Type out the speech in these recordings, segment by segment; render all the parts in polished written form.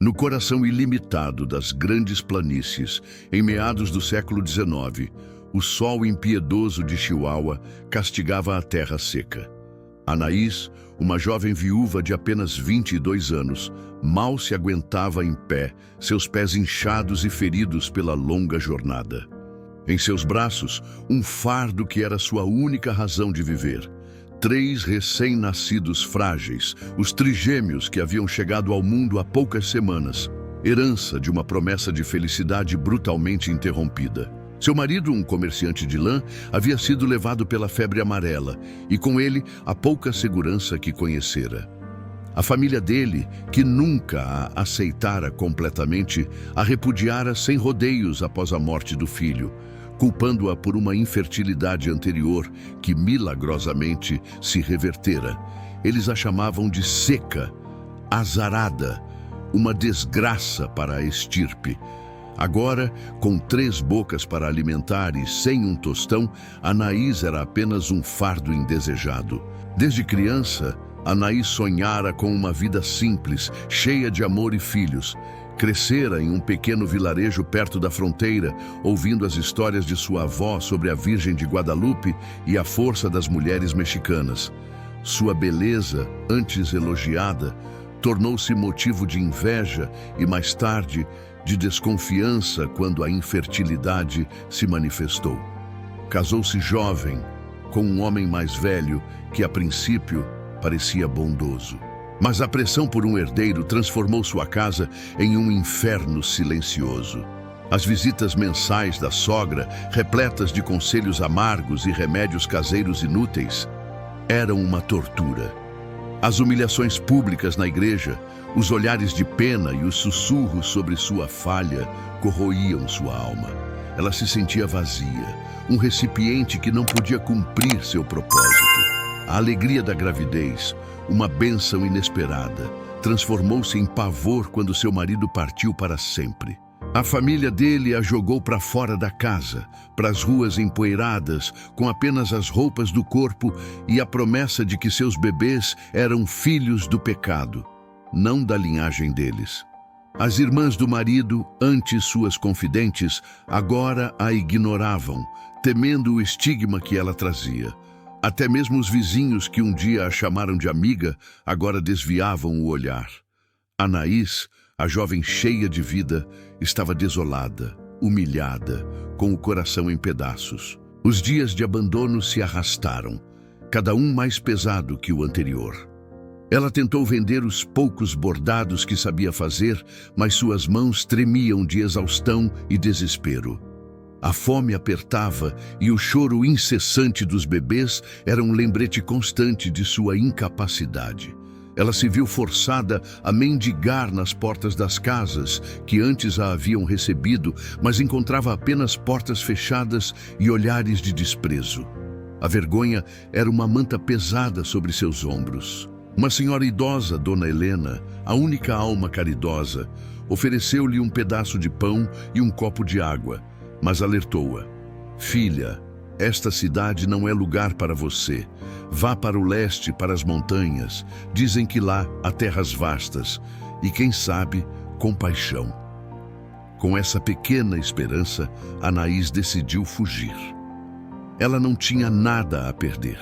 No coração ilimitado das grandes planícies, em meados do século XIX, o sol impiedoso de Chihuahua castigava a terra seca. Anaís, uma jovem viúva de apenas 22 anos, mal se aguentava em pé, seus pés inchados e feridos pela longa jornada. Em seus braços, um fardo que era sua única razão de viver. 3 recém-nascidos frágeis, os trigêmeos que haviam chegado ao mundo há poucas semanas, herança de uma promessa de felicidade brutalmente interrompida. Seu marido, um comerciante de lã, havia sido levado pela febre amarela e com ele a pouca segurança que conhecera. A família dele, que nunca a aceitara completamente, a repudiara sem rodeios após a morte do filho, culpando-a por uma infertilidade anterior que milagrosamente se revertera. Eles a chamavam de seca, azarada, uma desgraça para a estirpe. Agora, com 3 bocas para alimentar e sem um tostão, Anaís era apenas um fardo indesejado. Desde criança, Anaís sonhara com uma vida simples, cheia de amor e filhos. Crescera em um pequeno vilarejo perto da fronteira, ouvindo as histórias de sua avó sobre a Virgem de Guadalupe e a força das mulheres mexicanas. Sua beleza, antes elogiada, tornou-se motivo de inveja e, mais tarde, de desconfiança quando a infertilidade se manifestou. Casou-se jovem, com um homem mais velho que, a princípio, parecia bondoso. Mas a pressão por um herdeiro transformou sua casa em um inferno silencioso. As visitas mensais da sogra, repletas de conselhos amargos e remédios caseiros inúteis, eram uma tortura. As humilhações públicas na igreja, os olhares de pena e os sussurros sobre sua falha corroíam sua alma. Ela se sentia vazia, um recipiente que não podia cumprir seu propósito. A alegria da gravidez, uma bênção inesperada, transformou-se em pavor quando seu marido partiu para sempre. A família dele a jogou para fora da casa, para as ruas empoeiradas, com apenas as roupas do corpo e a promessa de que seus bebês eram filhos do pecado, não da linhagem deles. As irmãs do marido, antes suas confidentes, agora a ignoravam, temendo o estigma que ela trazia. Até mesmo os vizinhos que um dia a chamaram de amiga, agora desviavam o olhar. Anaís, a jovem cheia de vida, estava desolada, humilhada, com o coração em pedaços. Os dias de abandono se arrastaram, cada um mais pesado que o anterior. Ela tentou vender os poucos bordados que sabia fazer, mas suas mãos tremiam de exaustão e desespero. A fome apertava e o choro incessante dos bebês era um lembrete constante de sua incapacidade. Ela se viu forçada a mendigar nas portas das casas que antes a haviam recebido, mas encontrava apenas portas fechadas e olhares de desprezo. A vergonha era uma manta pesada sobre seus ombros. Uma senhora idosa, Dona Helena, a única alma caridosa, ofereceu-lhe um pedaço de pão e um copo de água, mas alertou-a. Filha, esta cidade não é lugar para você. Vá para o leste, para as montanhas. Dizem que lá há terras vastas e, quem sabe, compaixão. Com essa pequena esperança, Anaís decidiu fugir. Ela não tinha nada a perder.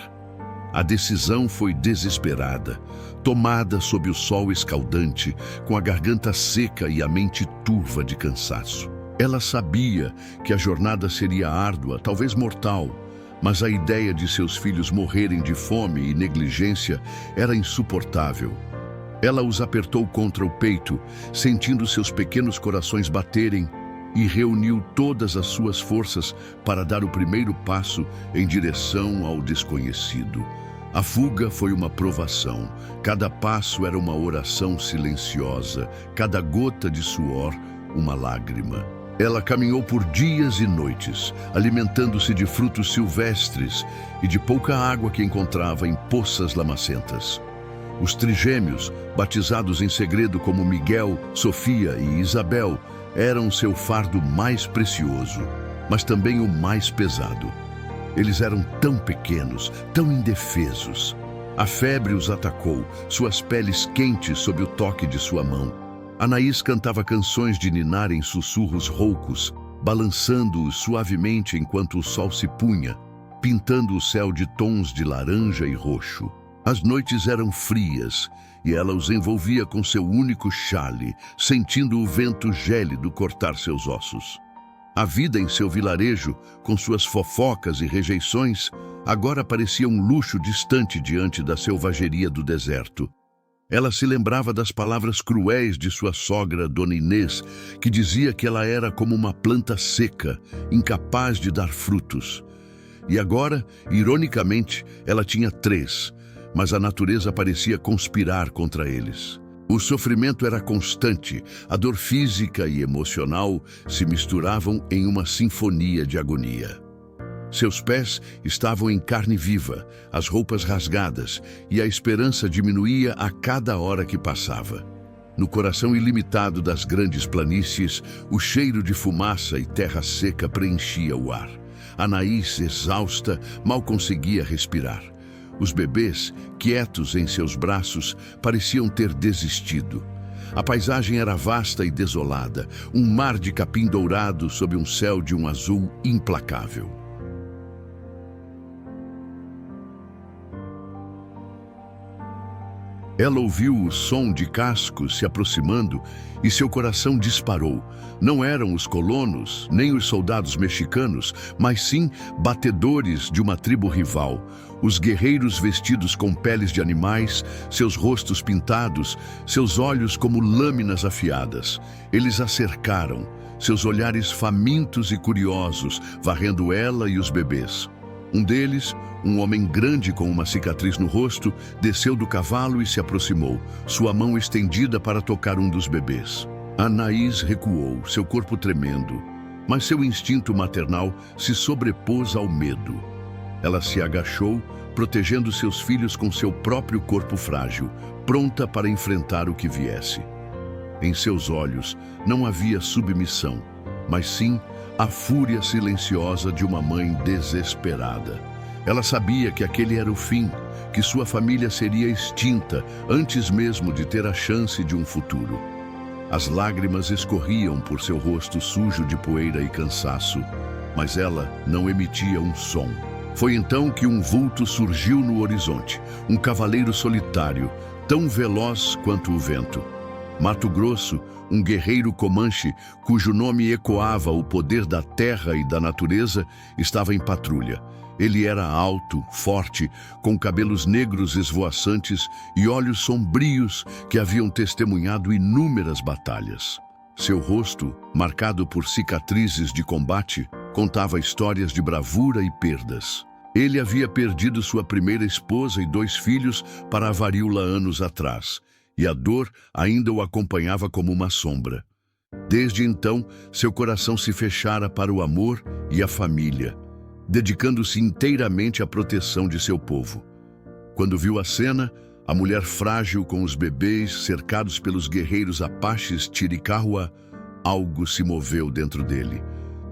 A decisão foi desesperada, tomada sob o sol escaldante, com a garganta seca e a mente turva de cansaço. Ela sabia que a jornada seria árdua, talvez mortal, mas a ideia de seus filhos morrerem de fome e negligência era insuportável. Ela os apertou contra o peito, sentindo seus pequenos corações baterem, e reuniu todas as suas forças para dar o primeiro passo em direção ao desconhecido. A fuga foi uma provação. Cada passo era uma oração silenciosa, cada gota de suor, uma lágrima. Ela caminhou por dias e noites, alimentando-se de frutos silvestres e de pouca água que encontrava em poças lamacentas. Os trigêmeos, batizados em segredo como Miguel, Sofia e Isabel, eram seu fardo mais precioso, mas também o mais pesado. Eles eram tão pequenos, tão indefesos. A febre os atacou, suas peles quentes sob o toque de sua mão. Anaís cantava canções de ninar em sussurros roucos, balançando-os suavemente enquanto o sol se punha, pintando o céu de tons de laranja e roxo. As noites eram frias e ela os envolvia com seu único xale, sentindo o vento gélido cortar seus ossos. A vida em seu vilarejo, com suas fofocas e rejeições, agora parecia um luxo distante diante da selvageria do deserto. Ela se lembrava das palavras cruéis de sua sogra, Dona Inês, que dizia que ela era como uma planta seca, incapaz de dar frutos. E agora, ironicamente, ela tinha 3, mas a natureza parecia conspirar contra eles. O sofrimento era constante, a dor física e emocional se misturavam em uma sinfonia de agonia. Seus pés estavam em carne viva, as roupas rasgadas, e a esperança diminuía a cada hora que passava. No coração ilimitado das grandes planícies, o cheiro de fumaça e terra seca preenchia o ar. Anaís, exausta, mal conseguia respirar. Os bebês, quietos em seus braços, pareciam ter desistido. A paisagem era vasta e desolada, um mar de capim dourado sob um céu de um azul implacável. Ela ouviu o som de cascos se aproximando e seu coração disparou. Não eram os colonos, nem os soldados mexicanos, mas sim batedores de uma tribo rival. Os guerreiros vestidos com peles de animais, seus rostos pintados, seus olhos como lâminas afiadas. Eles a cercaram, seus olhares famintos e curiosos, varrendo ela e os bebês. Um deles, um homem grande com uma cicatriz no rosto, desceu do cavalo e se aproximou, sua mão estendida para tocar um dos bebês. Anaís recuou, seu corpo tremendo, mas seu instinto maternal se sobrepôs ao medo. Ela se agachou, protegendo seus filhos com seu próprio corpo frágil, pronta para enfrentar o que viesse. Em seus olhos não havia submissão, mas sim a fúria silenciosa de uma mãe desesperada. Ela sabia que aquele era o fim, que sua família seria extinta antes mesmo de ter a chance de um futuro. As lágrimas escorriam por seu rosto sujo de poeira e cansaço, mas ela não emitia um som. Foi então que um vulto surgiu no horizonte, um cavaleiro solitário, tão veloz quanto o vento. Mato Grosso, um guerreiro comanche, cujo nome ecoava o poder da terra e da natureza, estava em patrulha. Ele era alto, forte, com cabelos negros esvoaçantes e olhos sombrios que haviam testemunhado inúmeras batalhas. Seu rosto, marcado por cicatrizes de combate, contava histórias de bravura e perdas. Ele havia perdido sua primeira esposa e 2 filhos para a varíola anos atrás, e a dor ainda o acompanhava como uma sombra. Desde então, seu coração se fechara para o amor e a família, dedicando-se inteiramente à proteção de seu povo. Quando viu a cena, a mulher frágil com os bebês cercados pelos guerreiros apaches Chiricahua, algo se moveu dentro dele.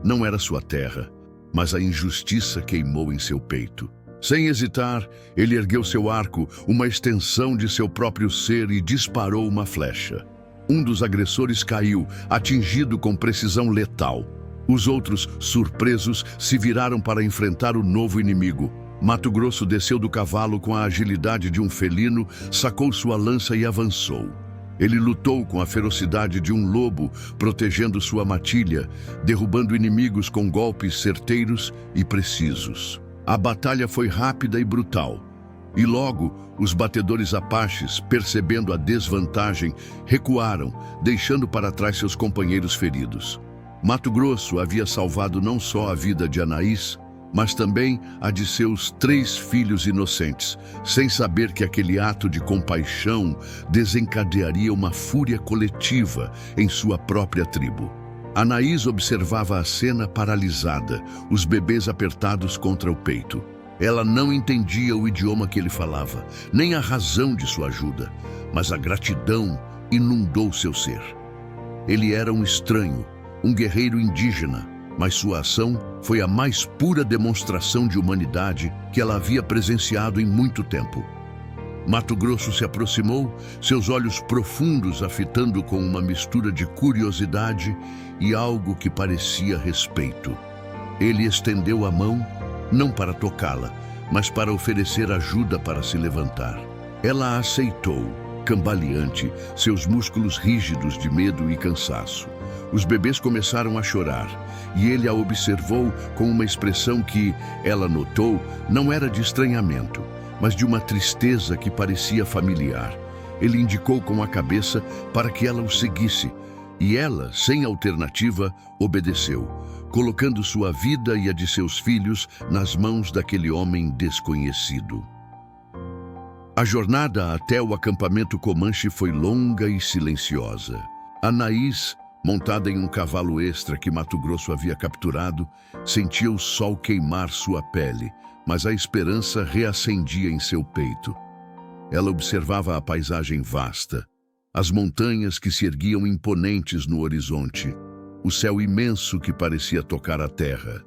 Não era sua terra, mas a injustiça queimou em seu peito. Sem hesitar, ele ergueu seu arco, uma extensão de seu próprio ser, e disparou uma flecha. Um dos agressores caiu, atingido com precisão letal. Os outros, surpresos, se viraram para enfrentar o novo inimigo. Mato Grosso desceu do cavalo com a agilidade de um felino, sacou sua lança e avançou. Ele lutou com a ferocidade de um lobo, protegendo sua matilha, derrubando inimigos com golpes certeiros e precisos. A batalha foi rápida e brutal, e logo os batedores apaches, percebendo a desvantagem, recuaram, deixando para trás seus companheiros feridos. Mato Grosso havia salvado não só a vida de Anaís, mas também a de seus 3 filhos inocentes, sem saber que aquele ato de compaixão desencadearia uma fúria coletiva em sua própria tribo. Anaís observava a cena paralisada, os bebês apertados contra o peito. Ela não entendia o idioma que ele falava, nem a razão de sua ajuda, mas a gratidão inundou seu ser. Ele era um estranho, um guerreiro indígena, mas sua ação foi a mais pura demonstração de humanidade que ela havia presenciado em muito tempo. Mato Grosso se aproximou, seus olhos profundos a fitando com uma mistura de curiosidade e algo que parecia respeito. Ele estendeu a mão, não para tocá-la, mas para oferecer ajuda para se levantar. Ela aceitou, cambaleante, seus músculos rígidos de medo e cansaço. Os bebês começaram a chorar, e ele a observou com uma expressão que, ela notou, não era de estranhamento, mas de uma tristeza que parecia familiar. Ele indicou com a cabeça para que ela o seguisse, e ela, sem alternativa, obedeceu, colocando sua vida e a de seus filhos nas mãos daquele homem desconhecido. A jornada até o acampamento Comanche foi longa e silenciosa. Anaís, montada em um cavalo extra que Mato Grosso havia capturado, sentia o sol queimar sua pele, mas a esperança reacendia em seu peito. Ela observava a paisagem vasta, as montanhas que se erguiam imponentes no horizonte, o céu imenso que parecia tocar a terra.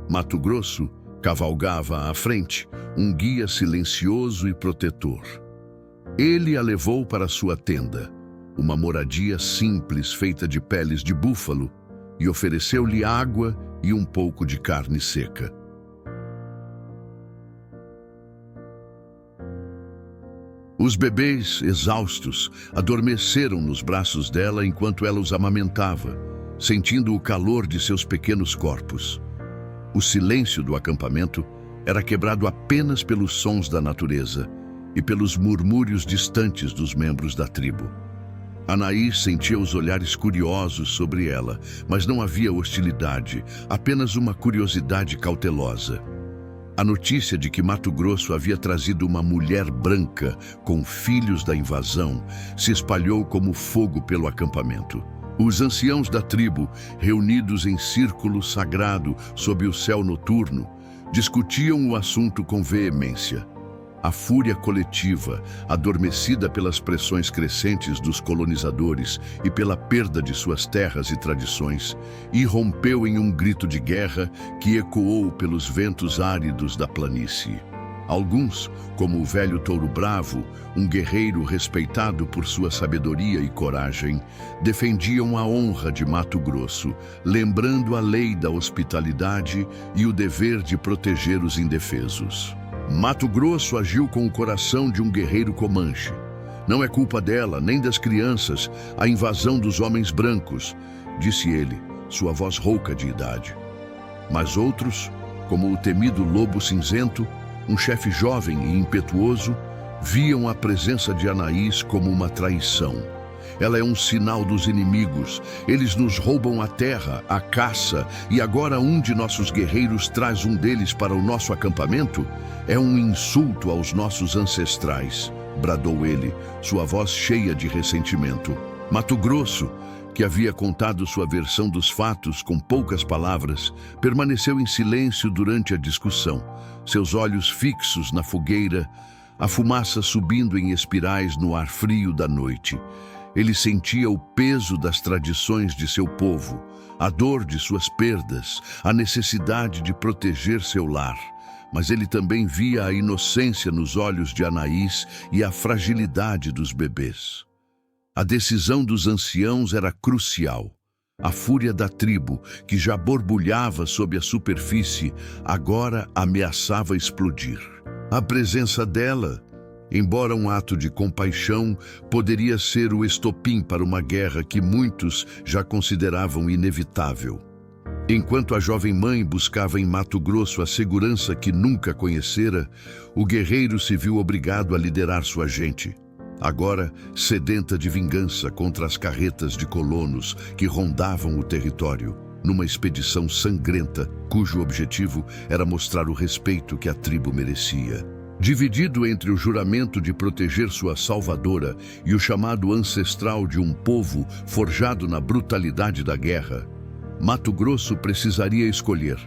Mato Grosso cavalgava à frente, um guia silencioso e protetor. Ele a levou para sua tenda, uma moradia simples feita de peles de búfalo, e ofereceu-lhe água e um pouco de carne seca. Os bebês, exaustos, adormeceram nos braços dela enquanto ela os amamentava, sentindo o calor de seus pequenos corpos. O silêncio do acampamento era quebrado apenas pelos sons da natureza e pelos murmúrios distantes dos membros da tribo. Anaís sentia os olhares curiosos sobre ela, mas não havia hostilidade, apenas uma curiosidade cautelosa. A notícia de que Mato Grosso havia trazido uma mulher branca com filhos da invasão se espalhou como fogo pelo acampamento. Os anciãos da tribo, reunidos em círculo sagrado sob o céu noturno, discutiam o assunto com veemência. A fúria coletiva, adormecida pelas pressões crescentes dos colonizadores e pela perda de suas terras e tradições, irrompeu em um grito de guerra que ecoou pelos ventos áridos da planície. Alguns, como o velho Touro Bravo, um guerreiro respeitado por sua sabedoria e coragem, defendiam a honra de Mato Grosso, lembrando a lei da hospitalidade e o dever de proteger os indefesos. Mato Grosso agiu com o coração de um guerreiro Comanche. Não é culpa dela, nem das crianças, a invasão dos homens brancos, disse ele, sua voz rouca de idade. Mas outros, como o temido Lobo Cinzento, um chefe jovem e impetuoso, viam a presença de Anaís como uma traição. Ela é um sinal dos inimigos. Eles nos roubam a terra, a caça, e agora um de nossos guerreiros traz um deles para o nosso acampamento? É um insulto aos nossos ancestrais, bradou ele, sua voz cheia de ressentimento. Mato Grosso, que havia contado sua versão dos fatos com poucas palavras, permaneceu em silêncio durante a discussão, seus olhos fixos na fogueira, a fumaça subindo em espirais no ar frio da noite. Ele sentia o peso das tradições de seu povo, a dor de suas perdas, a necessidade de proteger seu lar. Mas ele também via a inocência nos olhos de Anaís e a fragilidade dos bebês. A decisão dos anciãos era crucial. A fúria da tribo, que já borbulhava sob a superfície, agora ameaçava explodir. A presença dela, embora um ato de compaixão, poderia ser o estopim para uma guerra que muitos já consideravam inevitável. Enquanto a jovem mãe buscava em Mato Grosso a segurança que nunca conhecera, o guerreiro se viu obrigado a liderar sua gente. Agora, sedenta de vingança contra as carretas de colonos que rondavam o território, numa expedição sangrenta, cujo objetivo era mostrar o respeito que a tribo merecia. Dividido entre o juramento de proteger sua salvadora e o chamado ancestral de um povo forjado na brutalidade da guerra, Mato Grosso precisaria escolher: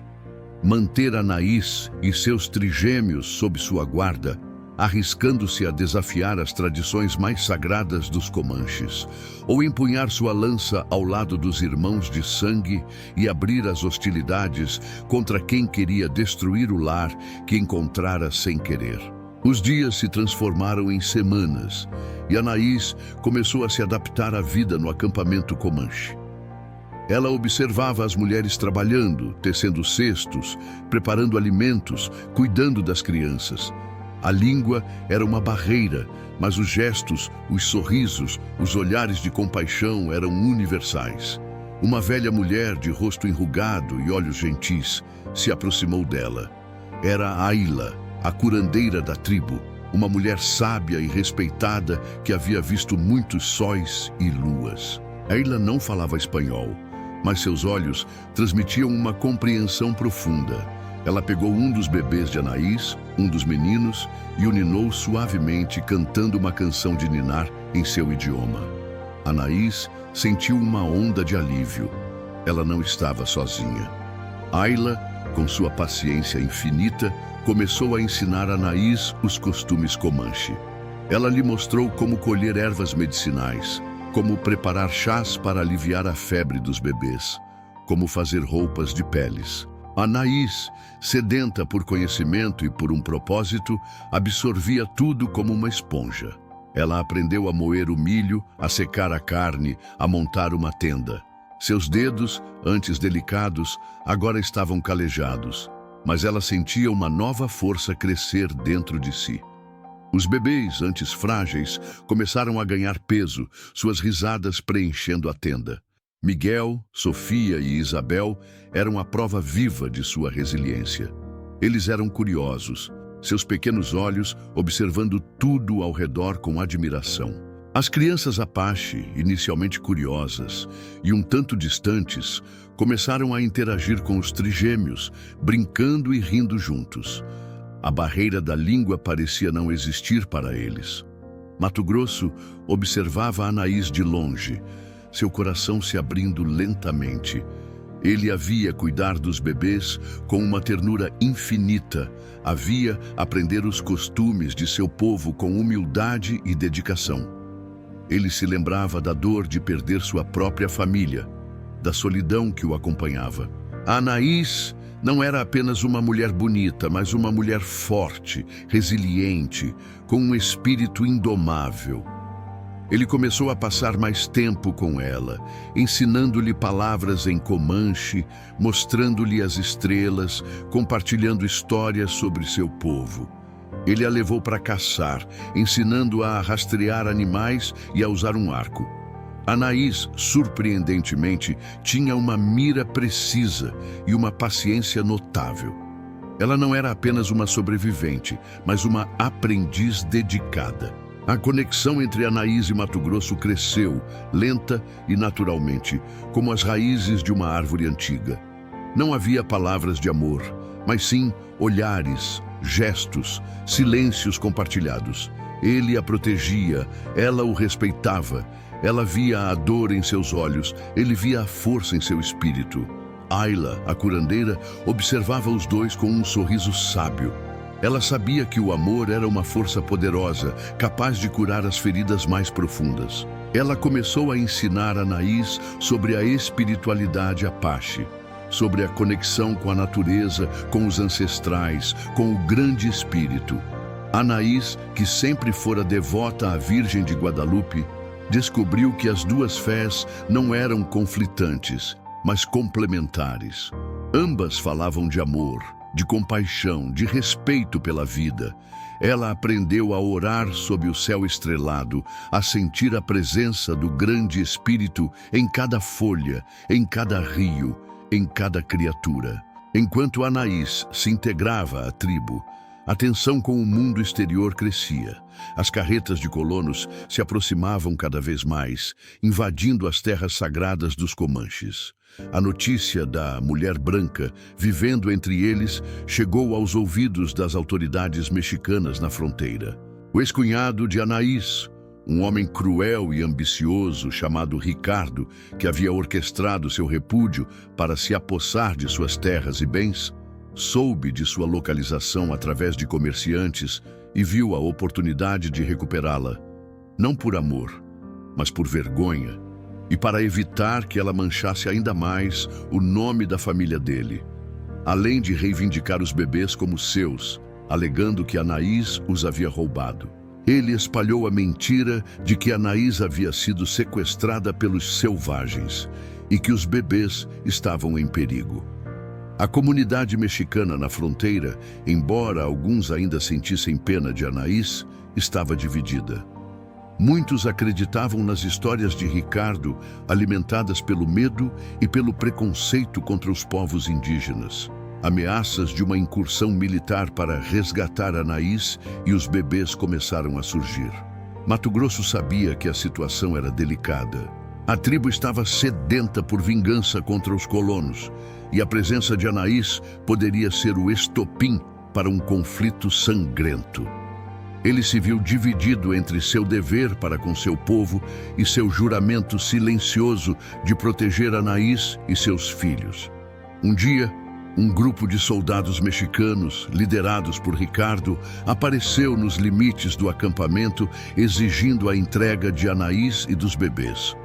manter Anaís e seus trigêmeos sob sua guarda, arriscando-se a desafiar as tradições mais sagradas dos Comanches, ou empunhar sua lança ao lado dos irmãos de sangue e abrir as hostilidades contra quem queria destruir o lar que encontrara sem querer. Os dias se transformaram em semanas e Anaís começou a se adaptar à vida no acampamento Comanche. Ela observava as mulheres trabalhando, tecendo cestos, preparando alimentos, cuidando das crianças. A língua era uma barreira, mas os gestos, os sorrisos, os olhares de compaixão eram universais. Uma velha mulher de rosto enrugado e olhos gentis se aproximou dela. Era Ayla, a curandeira da tribo, uma mulher sábia e respeitada que havia visto muitos sóis e luas. Ayla não falava espanhol, mas seus olhos transmitiam uma compreensão profunda. Ela pegou um dos bebês de Anaís, um dos meninos, e o ninou suavemente, cantando uma canção de ninar em seu idioma. Anaís sentiu uma onda de alívio. Ela não estava sozinha. Ayla, com sua paciência infinita, começou a ensinar a Anaís os costumes Comanche. Ela lhe mostrou como colher ervas medicinais, como preparar chás para aliviar a febre dos bebês, como fazer roupas de peles. Anaís, sedenta por conhecimento e por um propósito, absorvia tudo como uma esponja. Ela aprendeu a moer o milho, a secar a carne, a montar uma tenda. Seus dedos, antes delicados, agora estavam calejados, mas ela sentia uma nova força crescer dentro de si. Os bebês, antes frágeis, começaram a ganhar peso, suas risadas preenchendo a tenda. Miguel, Sofia e Isabel eram a prova viva de sua resiliência. Eles eram curiosos, seus pequenos olhos observando tudo ao redor com admiração. As crianças Apache, inicialmente curiosas e um tanto distantes, começaram a interagir com os trigêmeos, brincando e rindo juntos. A barreira da língua parecia não existir para eles. Mato Grosso observava Anaís de longe, seu coração se abrindo lentamente. Ele havia cuidar dos bebês com uma ternura infinita, havia aprender os costumes de seu povo com humildade e dedicação. Ele se lembrava da dor de perder sua própria família, da solidão que o acompanhava. A Anaís não era apenas uma mulher bonita, mas uma mulher forte, resiliente, com um espírito indomável. Ele começou a passar mais tempo com ela, ensinando-lhe palavras em Comanche, mostrando-lhe as estrelas, compartilhando histórias sobre seu povo. Ele a levou para caçar, ensinando-a a rastrear animais e a usar um arco. Anaís, surpreendentemente, tinha uma mira precisa e uma paciência notável. Ela não era apenas uma sobrevivente, mas uma aprendiz dedicada. A conexão entre Anaís e Mato Grosso cresceu, lenta e naturalmente, como as raízes de uma árvore antiga. Não havia palavras de amor, mas sim olhares, gestos, silêncios compartilhados. Ele a protegia, ela o respeitava. Ela via a dor em seus olhos, ele via a força em seu espírito. Ayla, a curandeira, observava os dois com um sorriso sábio. Ela sabia que o amor era uma força poderosa, capaz de curar as feridas mais profundas. Ela começou a ensinar a Anaís sobre a espiritualidade Apache, sobre a conexão com a natureza, com os ancestrais, com o grande espírito. Anaís, que sempre fora devota à Virgem de Guadalupe, descobriu que as duas fés não eram conflitantes, mas complementares. Ambas falavam de amor, de compaixão, de respeito pela vida. Ela aprendeu a orar sob o céu estrelado, a sentir a presença do grande Espírito em cada folha, em cada rio, em cada criatura. Enquanto Anaís se integrava à tribo, a tensão com o mundo exterior crescia. As carretas de colonos se aproximavam cada vez mais, invadindo as terras sagradas dos Comanches. A notícia da mulher branca, vivendo entre eles, chegou aos ouvidos das autoridades mexicanas na fronteira. O ex-cunhado de Anaís, um homem cruel e ambicioso chamado Ricardo, que havia orquestrado seu repúdio para se apossar de suas terras e bens, soube de sua localização através de comerciantes e viu a oportunidade de recuperá-la, não por amor, mas por vergonha, e para evitar que ela manchasse ainda mais o nome da família dele. Além de reivindicar os bebês como seus, alegando que Anaís os havia roubado. Ele espalhou a mentira de que Anaís havia sido sequestrada pelos selvagens e que os bebês estavam em perigo. A comunidade mexicana na fronteira, embora alguns ainda sentissem pena de Anaís, estava dividida. Muitos acreditavam nas histórias de Ricardo, alimentadas pelo medo e pelo preconceito contra os povos indígenas. Ameaças de uma incursão militar para resgatar Anaís e os bebês começaram a surgir. Mato Grosso sabia que a situação era delicada. A tribo estava sedenta por vingança contra os colonos, e a presença de Anaís poderia ser o estopim para um conflito sangrento. Ele se viu dividido entre seu dever para com seu povo e seu juramento silencioso de proteger Anaís e seus filhos. Um dia, um grupo de soldados mexicanos, liderados por Ricardo, apareceu nos limites do acampamento exigindo a entrega de Anaís e dos bebês.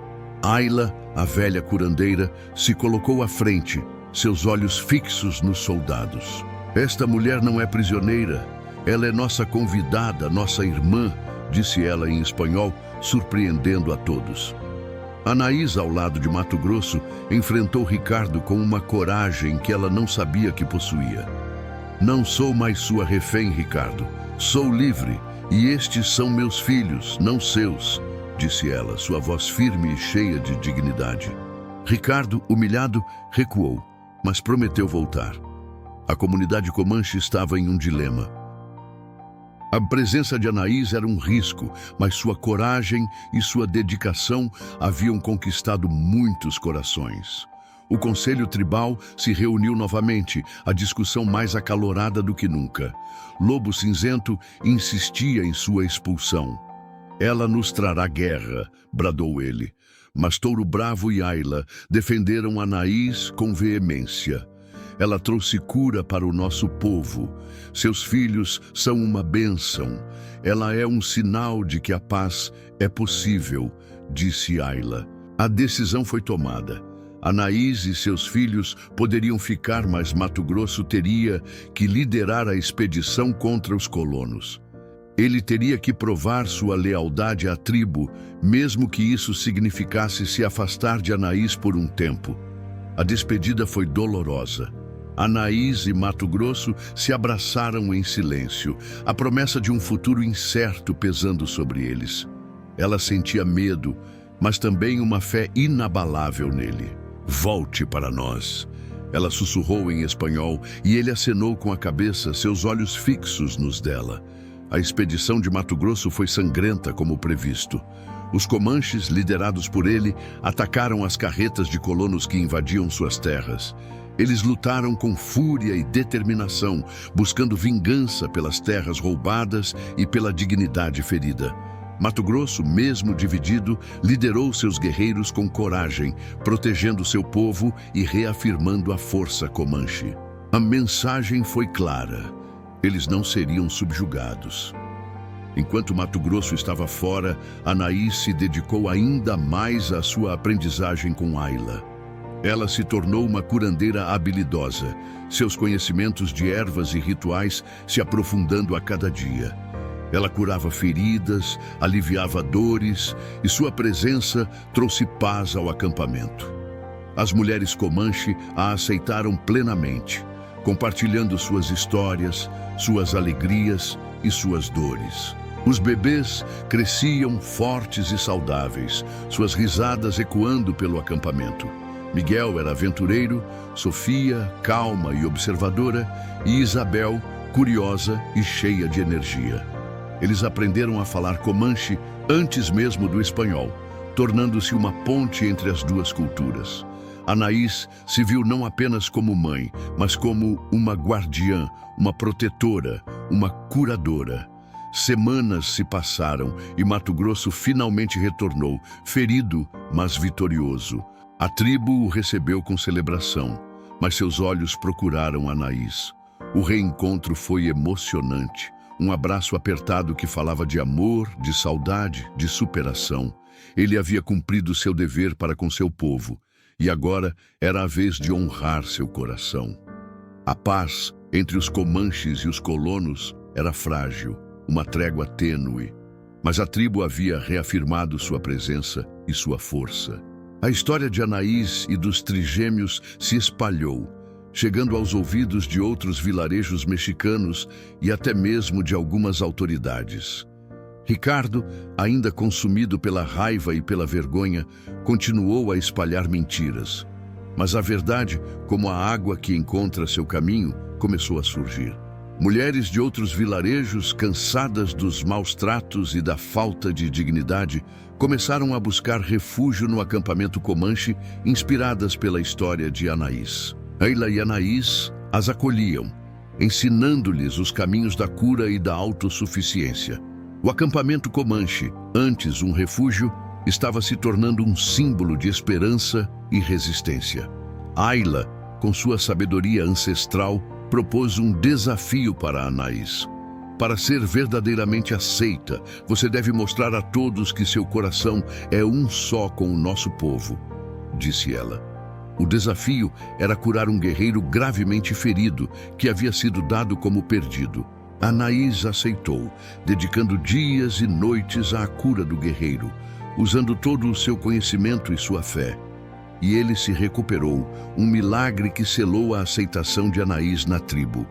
Ayla, a velha curandeira, se colocou à frente, seus olhos fixos nos soldados. "Esta mulher não é prisioneira. Ela é nossa convidada, nossa irmã", disse ela em espanhol, surpreendendo a todos. Anaís, ao lado de Mato Grosso, enfrentou Ricardo com uma coragem que ela não sabia que possuía. "Não sou mais sua refém, Ricardo. Sou livre, e estes são meus filhos, não seus", disse ela, sua voz firme e cheia de dignidade. Ricardo, humilhado, recuou, mas prometeu voltar. A comunidade Comanche estava em um dilema. A presença de Anaís era um risco, mas sua coragem e sua dedicação haviam conquistado muitos corações. O Conselho Tribal se reuniu novamente, a discussão mais acalorada do que nunca. Lobo Cinzento insistia em sua expulsão. "Ela nos trará guerra", bradou ele. Mas Touro Bravo e Ayla defenderam Anaís com veemência. "Ela trouxe cura para o nosso povo. Seus filhos são uma bênção. Ela é um sinal de que a paz é possível", disse Ayla. A decisão foi tomada. Anaís e seus filhos poderiam ficar, mas Mato Grosso teria que liderar a expedição contra os colonos. Ele teria que provar sua lealdade à tribo, mesmo que isso significasse se afastar de Anaís por um tempo. A despedida foi dolorosa. Anaís e Mato Grosso se abraçaram em silêncio, a promessa de um futuro incerto pesando sobre eles. Ela sentia medo, mas também uma fé inabalável nele. "Volte para nós", ela sussurrou em espanhol, e ele acenou com a cabeça, seus olhos fixos nos dela. A expedição de Mato Grosso foi sangrenta como previsto. Os Comanches, liderados por ele, atacaram as carretas de colonos que invadiam suas terras. Eles lutaram com fúria e determinação, buscando vingança pelas terras roubadas e pela dignidade ferida. Mato Grosso, mesmo dividido, liderou seus guerreiros com coragem, protegendo seu povo e reafirmando a força Comanche. A mensagem foi clara: eles não seriam subjugados. Enquanto Mato Grosso estava fora, Anaís se dedicou ainda mais à sua aprendizagem com Ayla. Ela se tornou uma curandeira habilidosa, seus conhecimentos de ervas e rituais se aprofundando a cada dia. Ela curava feridas, aliviava dores, e sua presença trouxe paz ao acampamento. As mulheres Comanche a aceitaram plenamente, compartilhando suas histórias, suas alegrias e suas dores. Os bebês cresciam fortes e saudáveis, suas risadas ecoando pelo acampamento. Miguel era aventureiro, Sofia, calma e observadora, e Isabel, curiosa e cheia de energia. Eles aprenderam a falar Comanche antes mesmo do espanhol, tornando-se uma ponte entre as duas culturas. Anaís se viu não apenas como mãe, mas como uma guardiã, uma protetora, uma curadora. Semanas se passaram e Mato Grosso finalmente retornou, ferido, mas vitorioso. A tribo o recebeu com celebração, mas seus olhos procuraram Anaís. O reencontro foi emocionante. Um abraço apertado que falava de amor, de saudade, de superação. Ele havia cumprido seu dever para com seu povo, e agora era a vez de honrar seu coração. A paz Entre os comanches e os colonos era frágil, uma trégua tênue, mas a tribo havia reafirmado sua presença e sua força. A história de Anaís e dos trigêmeos se espalhou, chegando aos ouvidos de outros vilarejos mexicanos e até mesmo de algumas autoridades. Ricardo, ainda consumido pela raiva e pela vergonha, continuou a espalhar mentiras. Mas a verdade, como a água que encontra seu caminho, começou a surgir. Mulheres de outros vilarejos, cansadas dos maus tratos e da falta de dignidade, começaram a buscar refúgio no acampamento Comanche, inspiradas pela história de Anaís. Ayla e Anaís as acolhiam, ensinando-lhes os caminhos da cura e da autossuficiência. O acampamento Comanche, antes um refúgio, estava se tornando um símbolo de esperança e resistência. Ayla, com sua sabedoria ancestral, propôs um desafio para Anaís. Para ser verdadeiramente aceita, você deve mostrar a todos que seu coração é um só com o nosso povo, disse ela. O desafio era curar um guerreiro gravemente ferido, que havia sido dado como perdido. Anaís aceitou, dedicando dias e noites à cura do guerreiro, usando todo o seu conhecimento e sua fé. E ele se recuperou, um milagre que selou a aceitação de Anaís na tribo.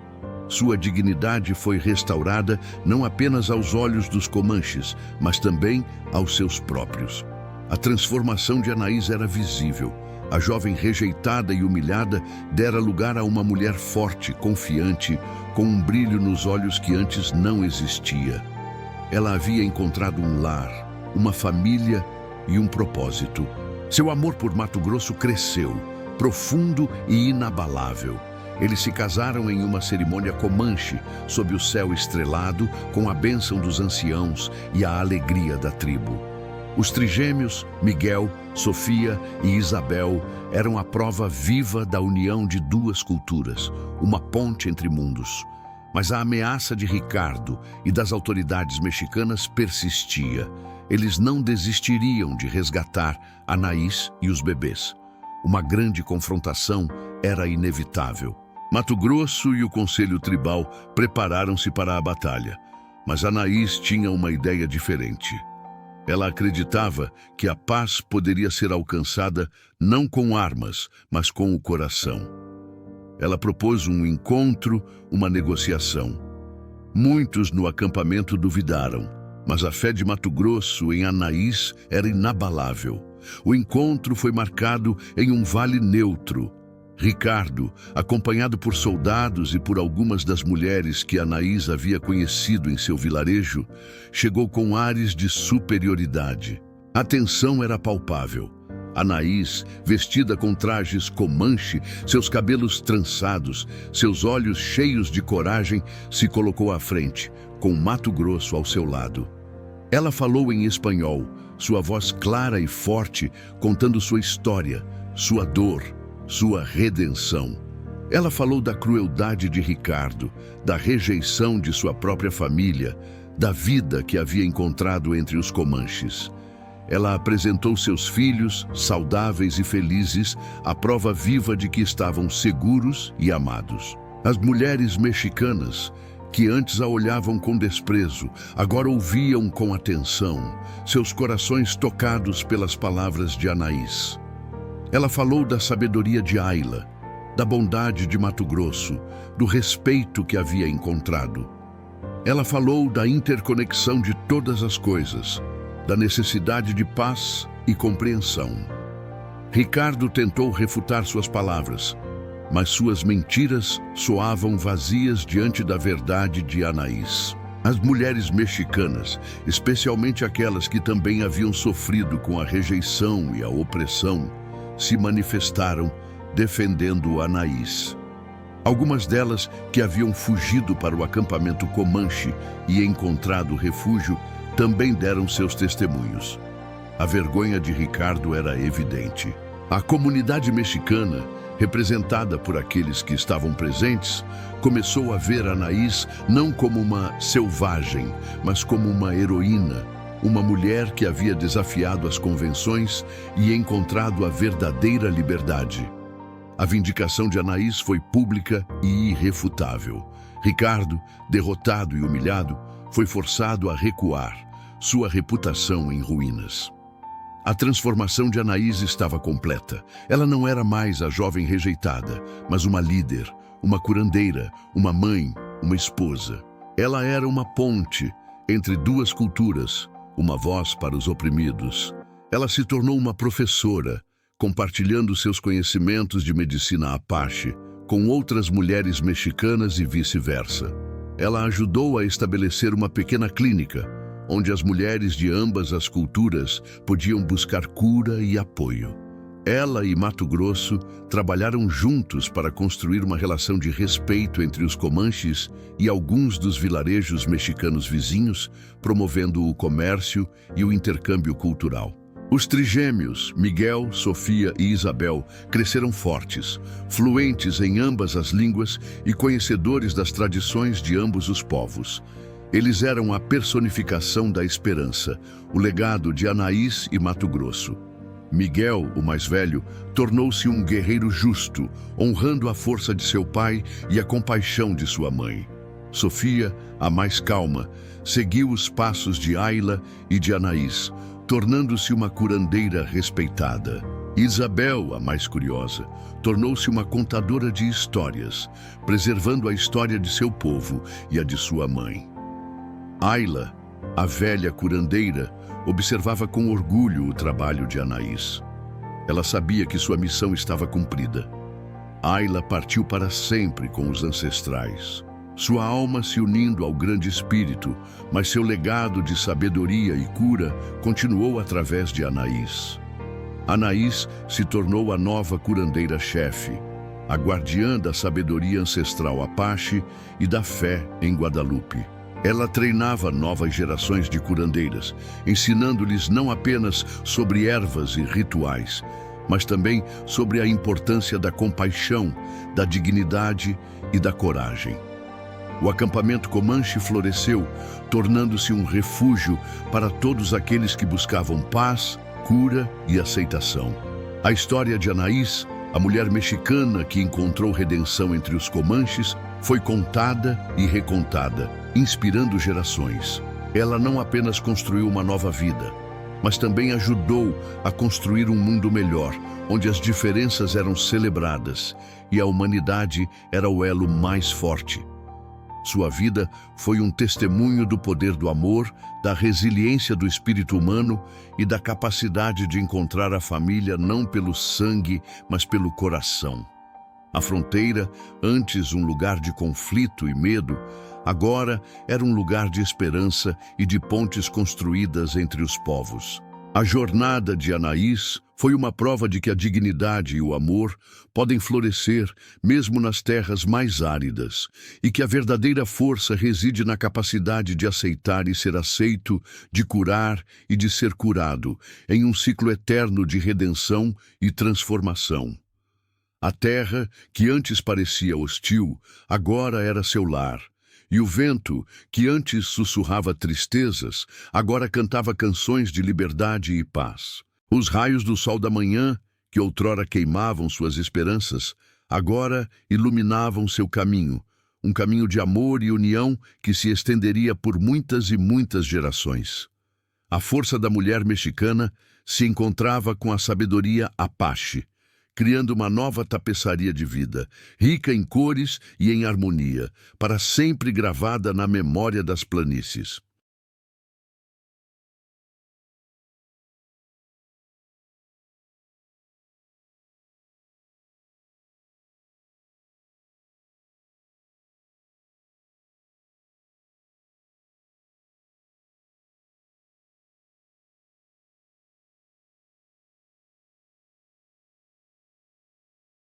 Sua dignidade foi restaurada não apenas aos olhos dos comanches, mas também aos seus próprios. A transformação de Anaís era visível. A jovem rejeitada e humilhada dera lugar a uma mulher forte, confiante, com um brilho nos olhos que antes não existia. Ela havia encontrado um lar, uma família e um propósito. Seu amor por Mato Grosso cresceu, profundo e inabalável. Eles se casaram em uma cerimônia comanche, sob o céu estrelado, com a bênção dos anciãos e a alegria da tribo. Os trigêmeos, Miguel, Sofia e Isabel, eram a prova viva da união de duas culturas, uma ponte entre mundos. Mas a ameaça de Ricardo e das autoridades mexicanas persistia. Eles não desistiriam de resgatar Anaís e os bebês. Uma grande confrontação era inevitável. Mato Grosso e o Conselho Tribal prepararam-se para a batalha, mas Anaís tinha uma ideia diferente. Ela acreditava que a paz poderia ser alcançada não com armas, mas com o coração. Ela propôs um encontro, uma negociação. Muitos no acampamento duvidaram, mas a fé de Mato Grosso em Anaís era inabalável. O encontro foi marcado em um vale neutro. Ricardo, acompanhado por soldados e por algumas das mulheres que Anaís havia conhecido em seu vilarejo, chegou com ares de superioridade. A tensão era palpável. Anaís, vestida com trajes comanche, seus cabelos trançados, seus olhos cheios de coragem, se colocou à frente, com Mato Grosso ao seu lado. Ela falou em espanhol, sua voz clara e forte, contando sua história, sua dor, sua redenção. Ela falou da crueldade de Ricardo, da rejeição de sua própria família, da vida que havia encontrado entre os comanches. Ela apresentou seus filhos, saudáveis e felizes, a prova viva de que estavam seguros e amados. As mulheres mexicanas, que antes a olhavam com desprezo, agora ouviam com atenção, seus corações tocados pelas palavras de Anaís. Ela falou da sabedoria de Ayla, da bondade de Mato Grosso, do respeito que havia encontrado. Ela falou da interconexão de todas as coisas, da necessidade de paz e compreensão. Ricardo tentou refutar suas palavras, mas suas mentiras soavam vazias diante da verdade de Anaís. As mulheres mexicanas, especialmente aquelas que também haviam sofrido com a rejeição e a opressão, se manifestaram defendendo Anaís. Algumas delas, que haviam fugido para o acampamento Comanche e encontrado refúgio, também deram seus testemunhos. A vergonha de Ricardo era evidente. A comunidade mexicana, representada por aqueles que estavam presentes, começou a ver Anaís não como uma selvagem, mas como uma heroína, uma mulher que havia desafiado as convenções e encontrado a verdadeira liberdade. A vindicação de Anaís foi pública e irrefutável. Ricardo, derrotado e humilhado, foi forçado a recuar, sua reputação em ruínas. A transformação de Anaís estava completa. Ela não era mais a jovem rejeitada, mas uma líder, uma curandeira, uma mãe, uma esposa. Ela era uma ponte entre duas culturas, uma voz para os oprimidos. Ela se tornou uma professora, compartilhando seus conhecimentos de medicina Apache com outras mulheres mexicanas e vice-versa. Ela ajudou a estabelecer uma pequena clínica, onde as mulheres de ambas as culturas podiam buscar cura e apoio. Ela e Mato Grosso trabalharam juntos para construir uma relação de respeito entre os Comanches e alguns dos vilarejos mexicanos vizinhos, promovendo o comércio e o intercâmbio cultural. Os trigêmeos, Miguel, Sofia e Isabel, cresceram fortes, fluentes em ambas as línguas e conhecedores das tradições de ambos os povos. Eles eram a personificação da esperança, o legado de Anaís e Mato Grosso. Miguel, o mais velho, tornou-se um guerreiro justo, honrando a força de seu pai e a compaixão de sua mãe. Sofia, a mais calma, seguiu os passos de Ayla e de Anaís, tornando-se uma curandeira respeitada. Isabel, a mais curiosa, tornou-se uma contadora de histórias, preservando a história de seu povo e a de sua mãe. Ayla, a velha curandeira, observava com orgulho o trabalho de Anaís. Ela sabia que sua missão estava cumprida. Ayla partiu para sempre com os ancestrais, sua alma se unindo ao grande espírito, mas seu legado de sabedoria e cura continuou através de Anaís. Anaís se tornou a nova curandeira-chefe, a guardiã da sabedoria ancestral Apache e da fé em Guadalupe. Ela treinava novas gerações de curandeiras, ensinando-lhes não apenas sobre ervas e rituais, mas também sobre a importância da compaixão, da dignidade e da coragem. O acampamento Comanche floresceu, tornando-se um refúgio para todos aqueles que buscavam paz, cura e aceitação. A história de Anaís, a mulher mexicana que encontrou redenção entre os Comanches, foi contada e recontada, inspirando gerações. Ela não apenas construiu uma nova vida, mas também ajudou a construir um mundo melhor, onde as diferenças eram celebradas e a humanidade era o elo mais forte. Sua vida foi um testemunho do poder do amor, da resiliência do espírito humano e da capacidade de encontrar a família não pelo sangue, mas pelo coração. A fronteira, antes um lugar de conflito e medo, agora era um lugar de esperança e de pontes construídas entre os povos. A jornada de Anaís foi uma prova de que a dignidade e o amor podem florescer mesmo nas terras mais áridas e que a verdadeira força reside na capacidade de aceitar e ser aceito, de curar e de ser curado, em um ciclo eterno de redenção e transformação. A terra, que antes parecia hostil, agora era seu lar. E o vento, que antes sussurrava tristezas, agora cantava canções de liberdade e paz. Os raios do sol da manhã, que outrora queimavam suas esperanças, agora iluminavam seu caminho, um caminho de amor e união que se estenderia por muitas e muitas gerações. A força da mulher mexicana se encontrava com a sabedoria Apache, criando uma nova tapeçaria de vida, rica em cores e em harmonia, para sempre gravada na memória das planícies.